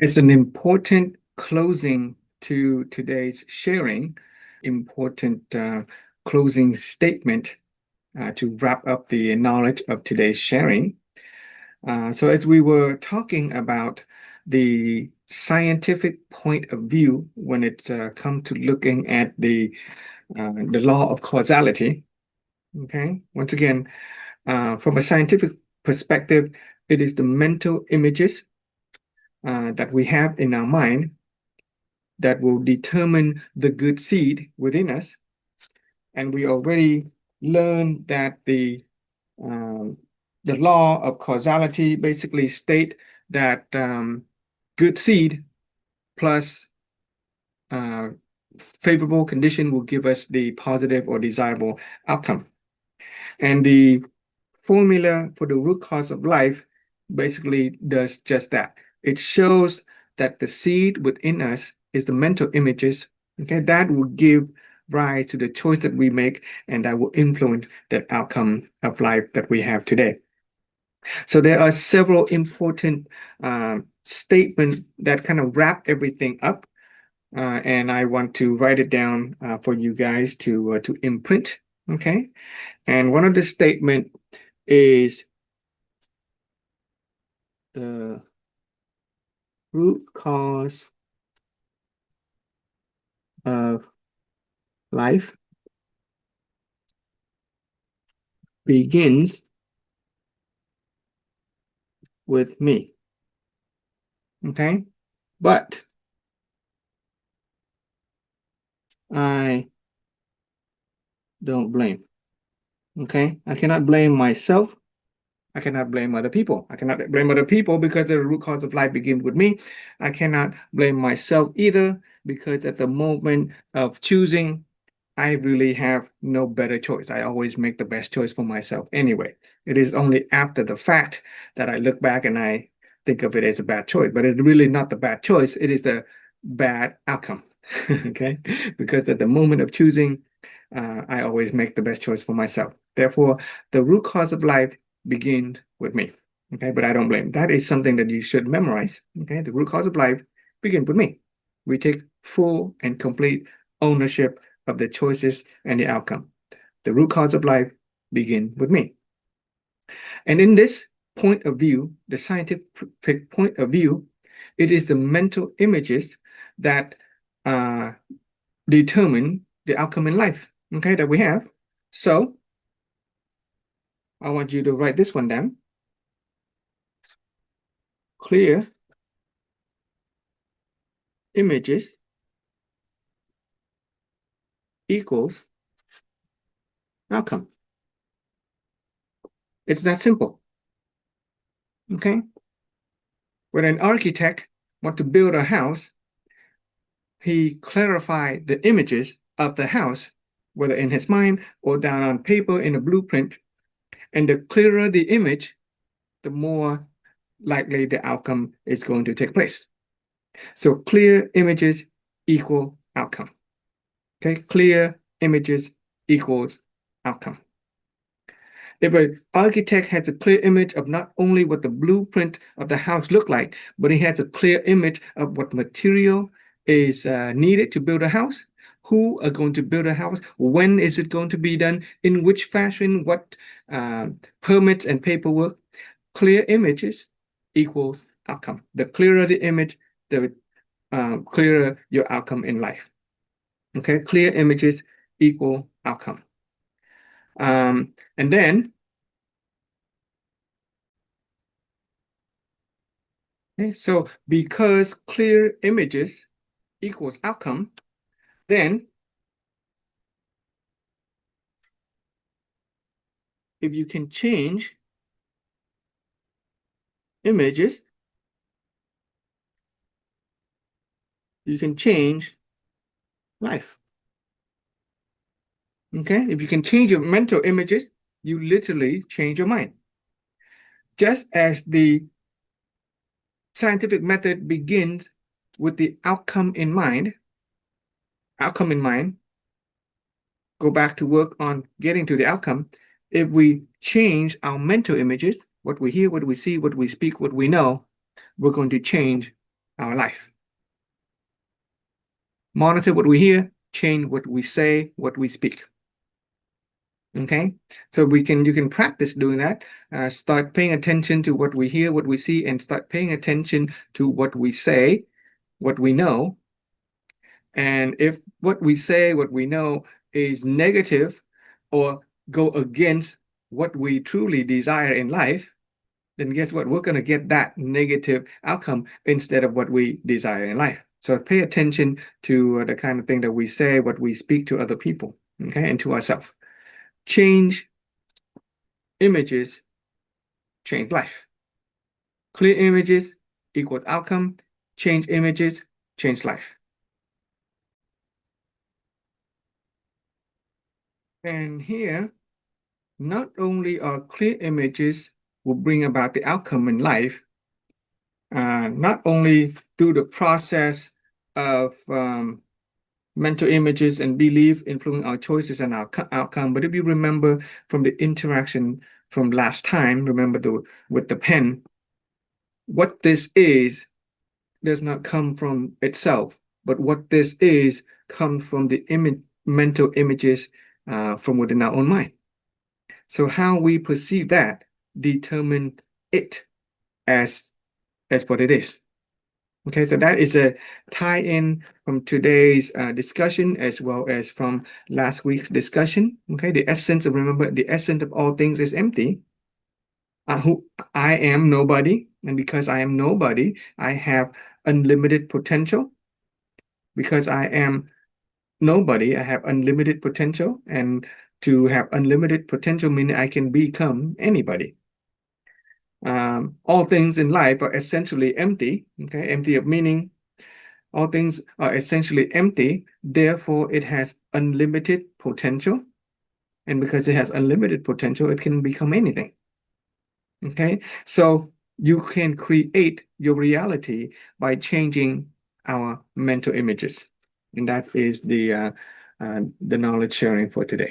It's an important closing to today's sharing, important closing statement to wrap up the knowledge of today's sharing. So as we were talking about the scientific point of view when it comes to looking at the law of causality, okay? Once again, from a scientific perspective, it is the mental images that we have in our mind that will determine the good seed within us. And we already learned that the law of causality basically state that good seed plus favorable condition will give us the positive or desirable outcome. And the formula for the root cause of life basically does just that. It shows that the seed within us is the mental images, okay, that will give rise to the choice that we make, and that will influence the outcome of life that we have today. So there are several important statements that kind of wrap everything up, and I want to write it down for you guys to imprint, okay? And one of the statement is the root cause of life begins with me. Okay? But I don't blame. Okay? I cannot blame myself. I cannot blame other people. I cannot blame other people because the root cause of life begins with me. I cannot blame myself either because at the moment of choosing, I really have no better choice. I always make the best choice for myself anyway. It is only after the fact that I look back and I think of it as a bad choice, but it's really not the bad choice. It is the bad outcome, okay? Because at the moment of choosing, I always make the best choice for myself. Therefore, the root cause of life begins with me, okay? But I don't blame. That is something that you should memorize, okay? The root cause of life begins with me. We take full and complete ownership of the choices and the outcome. The root cause of life begin with me. And in this point of view, the scientific point of view, it is the mental images that determine the outcome in life, okay, that we have. So I want you to write this one down. Clear images equals outcome. It's that simple. Okay? When an architect wants to build a house, he clarified the images of the house, whether in his mind or down on paper in a blueprint. And the clearer the image, the more likely the outcome is going to take place. So clear images equal outcome. Okay, clear images equals outcome. If an architect has a clear image of not only what the blueprint of the house look like, but he has a clear image of what material is needed to build a house, who are going to build a house, when is it going to be done, in which fashion, what permits and paperwork, clear images equals outcome. The clearer the image, the clearer your outcome in life. Okay, clear images equal outcome. And then, okay, so because clear images equals outcome, then if you can change images, you can change life. Okay, if you can change your mental images, you literally change your mind. Just as the scientific method begins with the outcome in mind, go back to work on getting to the outcome. If we change our mental images, what we hear, what we see, what we speak, what we know, we're going to change our life. Monitor what we hear, change what we say, what we speak. Okay, so you can practice doing that. Start paying attention to what we hear, what we see, and start paying attention to what we say, what we know. And if what we say, what we know is negative or go against what we truly desire in life, then guess what? We're going to get that negative outcome instead of what we desire in life. So pay attention to the kind of thing that we say, what we speak to other people, okay, and to ourselves. Change images, change life. Clear images equals outcome. Change images, change life. And here, not only are clear images will bring about the outcome in life, not only through the process of mental images and belief influencing our choices and our outcome, but if you remember from the interaction from last time, remember with the pen, what this is does not come from itself, but what this is comes from the mental images from within our own mind. So how we perceive that determine it as what it is. Okay, so that is a tie-in from today's discussion as well as from last week's discussion. Okay, remember, the essence of all things is empty. Who I am nobody, and because I am nobody, I have unlimited potential. Because I am nobody, I have unlimited potential, and to have unlimited potential means I can become anybody. All things in life are essentially empty, okay, empty of meaning. All things are essentially empty, therefore it has unlimited potential. And because it has unlimited potential, it can become anything. Okay, so you can create your reality by changing our mental images. And that is the knowledge sharing for today.